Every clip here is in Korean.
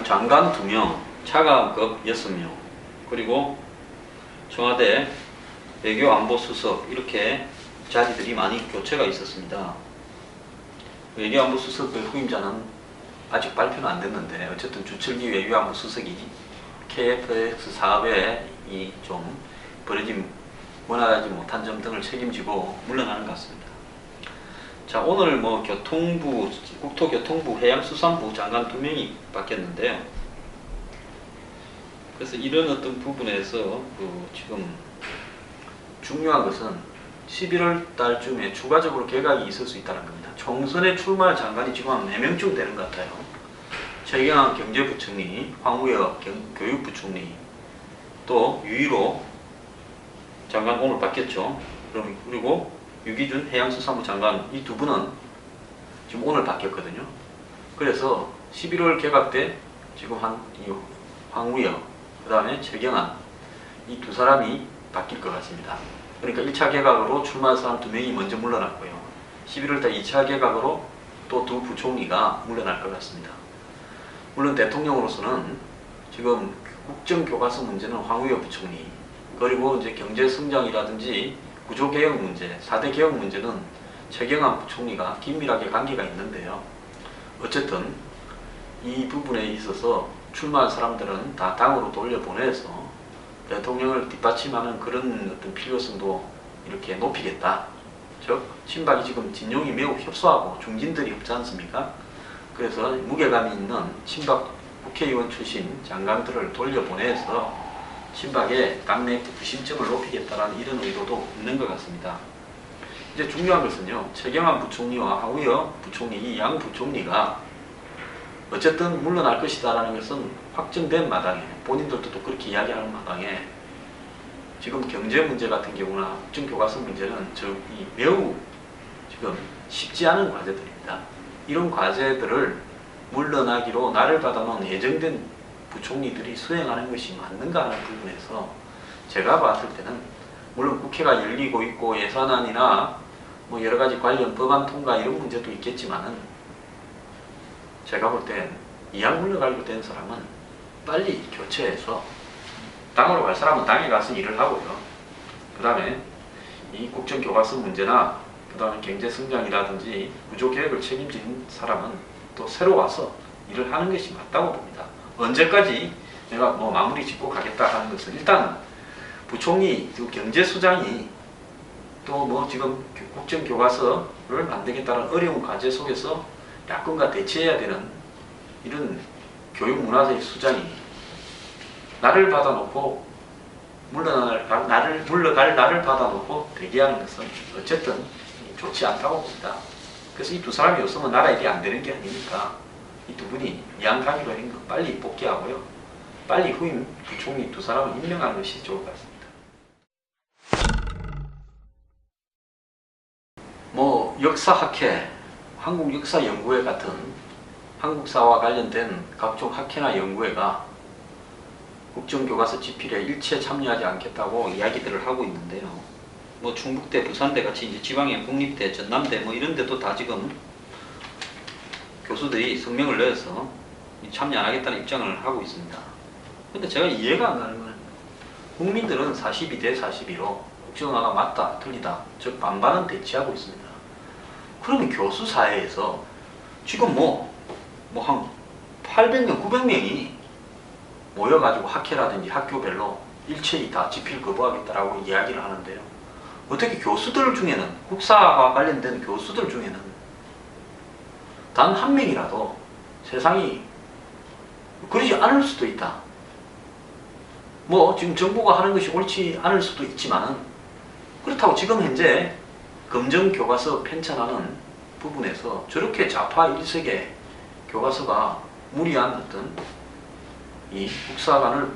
장관 2명, 차관급 6명, 그리고 청와대 외교안보수석 이렇게 자리들이 많이 교체가 있었습니다. 외교안보수석의 후임자는 아직 발표는 안 됐는데 어쨌든 주철기 외교안보수석이 KFX 사업에 좀 원활하지 못한 점 등을 책임지고 물러나는 것 같습니다. 자, 오늘 교통부, 국토교통부, 해양수산부 장관 2명이 바뀌었는데요. 그래서 이런 어떤 부분에서 지금 중요한 것은 11월 달쯤에 추가적으로 개각이 있을 수 있다는 겁니다. 총선에 출마할 장관이 지금 한 4명쯤 되는 것 같아요. 최경환 경제부총리, 황우여 교육부총리, 또 유일호 장관 오늘 바뀌었죠. 그리고 유기준 해양수산부 장관, 이 2분은 지금 오늘 바뀌었거든요. 그래서 11월 개각 때 지금 황우여, 그 다음에 최경환, 이 2사람이 바뀔 것 같습니다. 그러니까 1차 개각으로 출마할 사람 2명이 먼저 물러났고요. 11월 달 2차 개각으로 또 2 부총리가 물러날 것 같습니다. 물론 대통령으로서는 지금 국정교과서 문제는 황우여 부총리, 그리고 이제 경제성장이라든지 구조개혁 문제, 4대 개혁 문제는 최경환 부총리가 긴밀하게 관계가 있는데요. 어쨌든 이 부분에 있어서 출마한 사람들은 다 당으로 돌려보내서 대통령을 뒷받침하는 그런 어떤 필요성도 이렇게 높이겠다. 즉 친박이 지금 진영이 매우 협소하고 중진들이 없지 않습니까? 그래서 무게감이 있는 친박 국회의원 출신 장관들을 돌려보내서 친박의 당내 부심점을 높이겠다는 이런 의도도 있는 것 같습니다. 이제 중요한 것은요, 최경환 부총리와 황우여 부총리, 이 양 부총리가 어쨌든 물러날 것이다라는 것은 확정된 마당에, 본인들도 또 그렇게 이야기하는 마당에, 지금 경제 문제 같은 경우나 국정교과서 문제는 매우 지금 쉽지 않은 과제들입니다. 이런 과제들을 물러나기로 날을 받아놓은 예정된 부총리들이 수행하는 것이 맞는가 하는 부분에서 제가 봤을 때는 물론 국회가 열리고 있고 예산안이나 여러가지 관련 법안 통과 이런 문제도 있겠지만은 제가 볼 땐 이왕 물러가게 된 사람은 빨리 교체해서 당으로 갈 사람은 당에 가서 일을 하고요. 그 다음에 이 국정교과서 문제나 그 다음에 경제성장이라든지 구조개혁을 책임지는 사람은 또 새로 와서 일을 하는 것이 맞다고 봅니다. 언제까지 내가 마무리 짓고 가겠다 하는 것은 일단 부총리, 경제수장이 또 지금 국정교과서를 만들겠다는 어려운 과제 속에서 야권과 대치해야 되는 이런 교육문화재 수장이 나를 받아놓고 물러갈 나를 받아놓고 대기하는 것은 어쨌든 좋지 않다고 봅니다. 그래서 이 2사람이 없으면 나라 일이 안 되는 게 아니니까 이 2분이 이양가기로 한 거 빨리 복귀하고요. 빨리 후임 부총리 2사람을 임명하는 것이 좋을 것 같습니다. 역사학회, 한국역사연구회 같은 한국사와 관련된 각종 학회나 연구회가 국정교과서 집필에 일체 참여하지 않겠다고 이야기들을 하고 있는데요. 충북대, 부산대 같이 이제 지방의 국립대, 전남대 이런 데도 다 지금 교수들이 성명을 내서 참여 안 하겠다는 입장을 하고 있습니다. 근데 제가 이해가 안 가는 건 국민들은 42대 42로 국정화가 맞다, 틀리다, 즉 반반은 대치하고 있습니다. 그러면 교수 사회에서 지금 한 800명, 900명이 모여가지고 학회라든지 학교별로 일체히 다 집필 거부하겠다라고 이야기를 하는데요. 어떻게 교수들 중에는, 국사와 관련된 교수들 중에는 단 한 명이라도 세상이 그러지 않을 수도 있다. 지금 정부가 하는 것이 옳지 않을 수도 있지만 그렇다고 지금 현재 검정교과서 편찬하는 부분에서 저렇게 좌파 일색의 교과서가 무리한 어떤 이 국사관을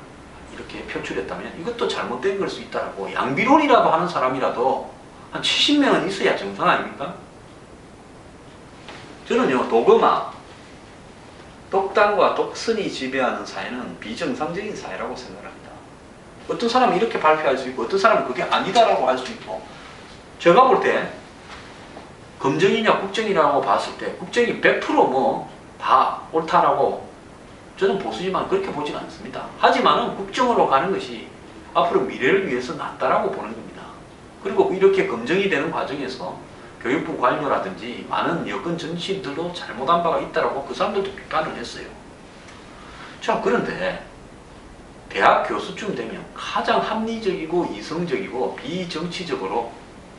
이렇게 표출했다면 이것도 잘못된 걸 수 있다라고 양비론이라도 하는 사람이라도 한 70명은 있어야 정상 아닙니까? 저는요, 도그마, 독단과 독선이 지배하는 사회는 비정상적인 사회라고 생각합니다. 어떤 사람은 이렇게 발표할 수 있고 어떤 사람은 그게 아니다라고 할 수 있고, 제가 볼 때 검정이냐 국정이라고 봤을 때 국정이 100% 다 옳다라고 저는 보수지만 그렇게 보지는 않습니다. 하지만은 국정으로 가는 것이 앞으로 미래를 위해서 낫다라고 보는 겁니다. 그리고 이렇게 검증이 되는 과정에서 교육부 관료라든지 많은 여권 정치인들도 잘못한 바가 있다라고 그 사람들도 비판을 했어요. 자, 그런데 대학 교수쯤 되면 가장 합리적이고 이성적이고 비정치적으로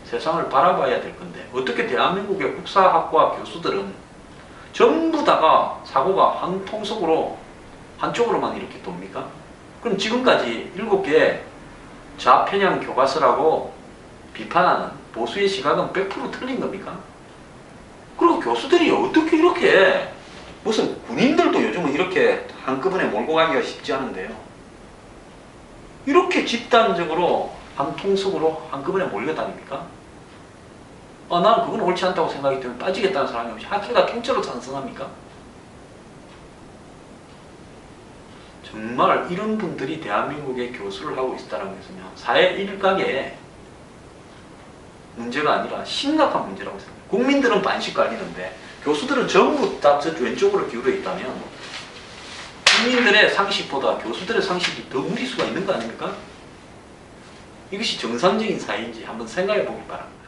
세상을 바라봐야 될 건데 어떻게 대한민국의 국사학과 교수들은 전부 다가 사고가 한 통속으로 한쪽으로만 이렇게 돕니까? 그럼 지금까지 7개 좌편향 교과서라고 비판하는 보수의 시각은 100% 틀린 겁니까? 그리고 교수들이 어떻게 이렇게 무슨 군인들도 요즘은 이렇게 한꺼번에 몰고 가기가 쉽지 않은데요. 이렇게 집단적으로 한 통속으로 한꺼번에 몰려다닙니까? 나는 그건 옳지 않다고 생각하기 때문에 빠지겠다는 사람이 없이 학회가 통째로 찬성합니까? 정말 이런 분들이 대한민국의 교수를 하고 있다는 것은요, 사회 일각에 문제가 아니라 심각한 문제라고 생각합니다. 국민들은 반씩 갈리는데 교수들은 전부 다 저 왼쪽으로 기울어 있다면 국민들의 상식보다 교수들의 상식이 더 무리수가 있는 거 아닙니까? 이것이 정상적인 사회인지 한번 생각해 보기 바랍니다.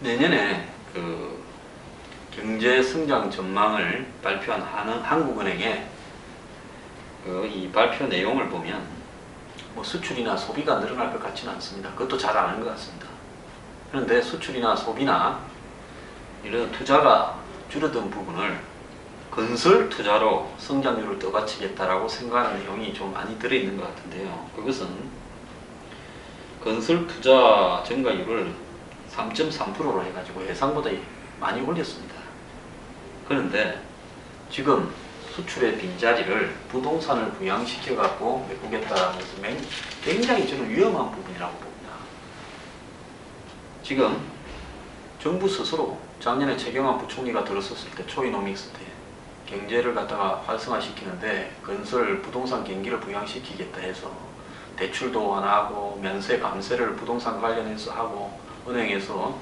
내년에 그 경제 성장 전망을 발표한 한국은행의 이 발표 내용을 보면 뭐 수출이나 소비가 늘어날 것 같지는 않습니다. 그것도 잘 아는 것 같습니다. 그런데 수출이나 소비나 이런 투자가 줄어든 부분을 건설 투자로 성장률을 떠받치겠다라고 생각하는 내용이 좀 많이 들어있는 것 같은데요. 그것은 건설 투자 증가율을 3.3%로 해가지고 예상보다 많이 올렸습니다. 그런데 지금 수출의 빈자리를 부동산을 부양시켜갖고 메꾸겠다는 것은 굉장히 저는 위험한 부분이라고 봅니다. 지금 정부 스스로 작년에 최경환 부총리가 들었었을 때 초이노믹스 때 경제를 갖다가 활성화시키는데 건설 부동산 경기를 부양시키겠다 해서 대출도 완화하고 면세 감세를 부동산 관련해서 하고 은행에서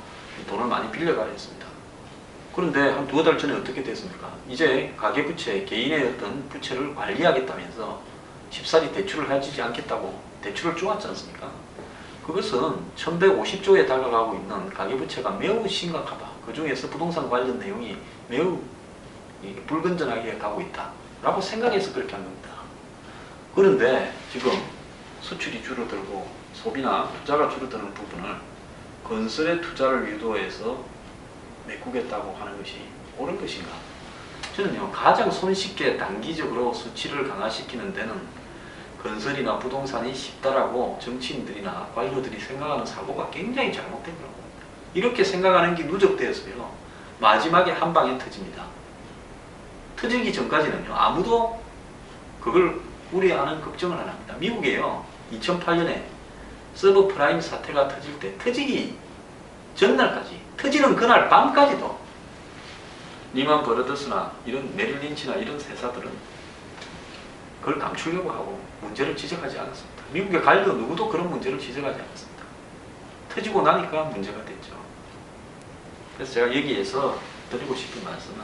돈을 많이 빌려가 했습니다. 그런데 한 2달 전에 어떻게 됐습니까? 이제 가계부채, 개인의 어떤 부채를 관리하겠다면서 쉽사리 대출을 해주지 않겠다고 대출을 쪼았지 않습니까? 그것은 1150조에 다가가고 있는 가계부채가 매우 심각하다. 그 중에서 부동산 관련 내용이 매우 불건전하게 가고 있다 라고 생각해서 그렇게 한 겁니다. 그런데 지금 수출이 줄어들고 소비나 투자가 줄어드는 부분을 건설의 투자를 유도해서 메꾸겠다고 하는 것이 옳은 것인가? 저는요, 가장 손쉽게 단기적으로 수치를 강화시키는 데는 건설이나 부동산이 쉽다라고 정치인들이나 관료들이 생각하는 사고가 굉장히 잘못된 거라고 봅니다. 이렇게 생각하는 게 누적되어서요, 마지막에 한 방에 터집니다. 터지기 전까지는요, 아무도 그걸 우려하는 걱정을 안 합니다. 미국에요, 2008년에 서브프라임 사태가 터질 때 터지기 전날까지, 터지는 그날 밤까지도 리만 브러더스나 이런 메릴 린치나 이런 회사들은 그걸 감추려고 하고 문제를 지적하지 않았습니다. 미국의 관료 누구도 그런 문제를 지적하지 않았습니다. 터지고 나니까 문제가 됐죠. 그래서 제가 여기에서 드리고 싶은 말씀은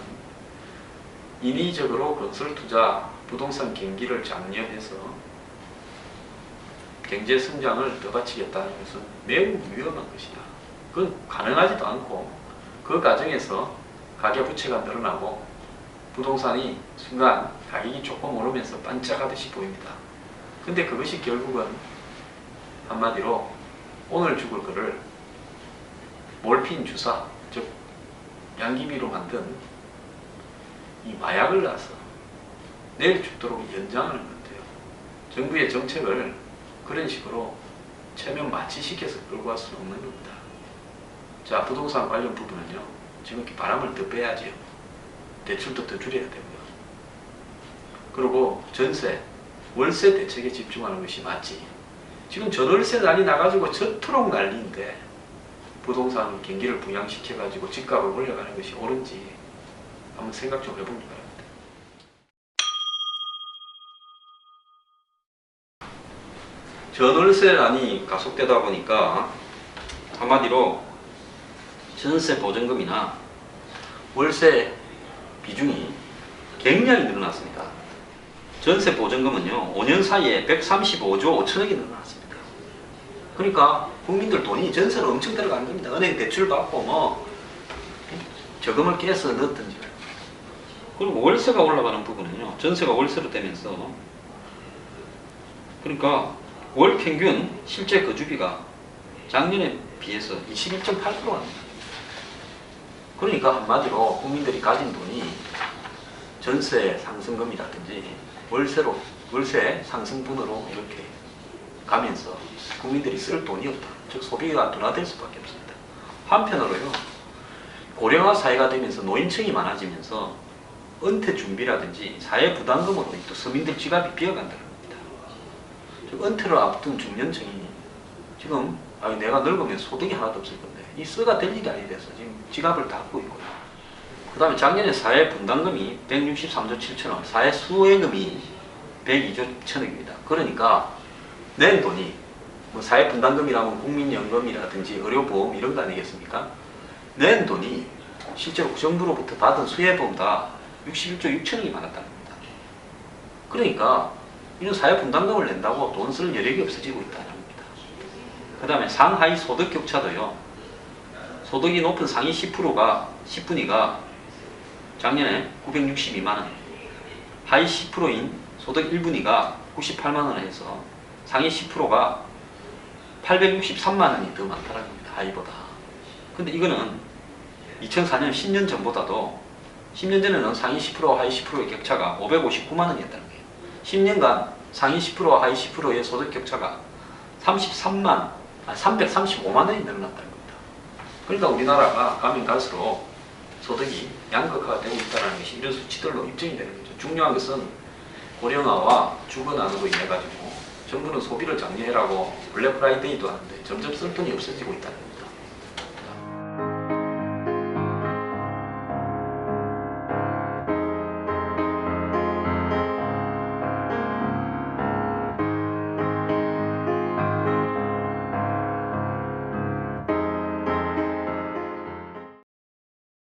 인위적으로 건설 투자, 부동산 경기를 장려해서 경제 성장을 떠받치겠다는 것은 매우 위험한 것이다. 그건 가능하지도 않고 그 과정에서 가계부채가 늘어나고 부동산이 순간 가격이 조금 오르면서 반짝하듯이 보입니다. 근데 그것이 결국은 한마디로 오늘 죽을 거를 몰핀 주사, 즉 양귀비로 만든 이 마약을 놔서 내일 죽도록 연장하는 것 같아요. 정부의 정책을 그런 식으로 체면 마취시켜서 끌고 갈 수는 없는 겁니다. 자, 부동산 관련 부분은요, 지금 이렇게 바람을 더 빼야지요. 대출도 더 줄여야 되고요. 그리고 전세, 월세 대책에 집중하는 것이 맞지. 지금 전월세 난리 나가지고 저토록 난리인데 부동산 경기를 부양시켜가지고 집값을 올려가는 것이 옳은지 한번 생각 좀 해보기 바랍니다. 전월세난이 가속되다 보니까 한마디로 전세 보증금이나 월세 비중이 굉장히 늘어났습니다. 전세 보증금은요 5년 사이에 135조 5천억이 늘어났습니다. 그러니까 국민들 돈이 전세로 엄청 들어가는 겁니다. 은행 대출 받고 뭐 저금을 깨서 넣었든지. 그리고 월세가 올라가는 부분은요 전세가 월세로 되면서 그러니까 월 평균 실제 거주비가 작년에 비해서 21.8%가 합니다. 그러니까 한마디로 국민들이 가진 돈이 전세 상승금이라든지 월세 상승분으로 이렇게 가면서 국민들이 쓸 돈이 없다. 즉 소비가 둔화될 수밖에 없습니다. 한편으로요 고령화 사회가 되면서 노인층이 많아지면서 은퇴 준비라든지 사회 부담금으로 또 서민들 지갑이 비어간다는 겁니다. 즉 은퇴를 앞둔 중년층이 지금 내가 늙으면 소득이 하나도 없을 건데 이 쓰가 될 일이 아니 돼서 지금 지갑을 닫고 있고요. 그 다음에 작년에 사회 분담금이 163조 7천억, 사회 수혜금이 102조 1천억입니다. 그러니까 낸 돈이 뭐 사회 분담금이라면 국민연금이라든지 의료보험 이런 거 아니겠습니까? 낸 돈이 실제로 정부로부터 받은 수혜보험보다 61조 6천억이 많았다는 겁니다. 그러니까 이런 사회 분담금을 낸다고 돈 쓸 여력이 없어지고 있다는 겁니다. 그 다음에 상하이 소득 격차도요. 소득이 높은 상위 10분위가 작년에 962만 원, 하위 10%인 소득 1분위가 98만 원을 해서 상위 10%가 863만 원이 더 많다는 겁니다. 하위보다. 근데 이거는 2004년 10년 전보다도 10년 전에는 상위 10%와 하위 10%의 격차가 559만 원이었다는 거예요. 10년간 상위 10%와 하위 10%의 소득 격차가 335만 원이 늘어났다는 겁니다. 그러니까 우리나라가 가면 갈수록 소득이 양극화가 되고 있다는 것이 이런 수치들로 입증이 되는 거죠. 중요한 것은 고령화와 주거난으로 인해 가지고 정부는 소비를 장려해라고 블랙 프라이데이도 하는데 점점 쓸 돈이 없어지고 있다는 거죠.